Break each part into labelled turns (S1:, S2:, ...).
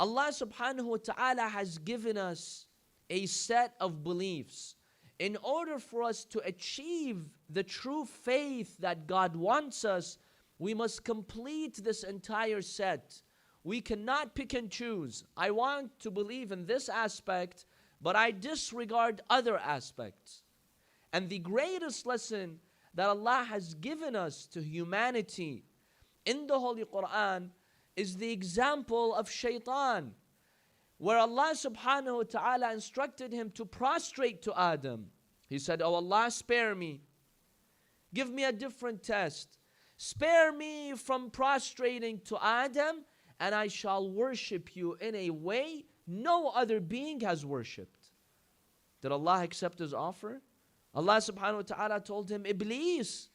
S1: Allah subhanahu wa ta'ala has given us a set of beliefs. In order for us to achieve the true faith that God wants us, we must complete this entire set. We cannot pick and choose. I want to believe in this aspect, but I disregard other aspects. And the greatest lesson that Allah has given us to humanity in the Holy Quran is the example of Shaitan, where Allah subhanahu wa ta'ala instructed him to prostrate to Adam. He said, "Oh Allah, spare me. Give me a different test. Spare me from prostrating to Adam, and I shall worship you in a way no other being has worshipped." Did Allah accept his offer? Allah subhanahu wa ta'ala told him, "Iblis,"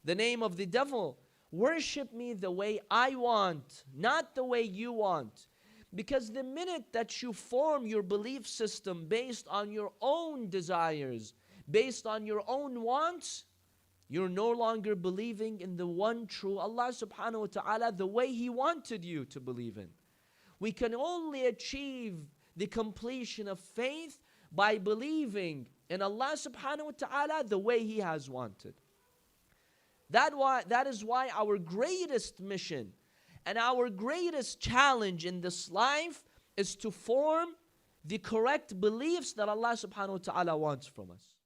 S1: the name of the devil, "worship me the way I want, not the way you want." Because the minute that you form your belief system based on your own desires, based on your own wants, you're no longer believing in the one true Allah subhanahu wa ta'ala the way He wanted you to believe in. We can only achieve the completion of faith by believing in Allah subhanahu wa ta'ala the way He has wanted. That is why our greatest mission and our greatest challenge in this life is to form the correct beliefs that Allah subhanahu wa ta'ala wants from us.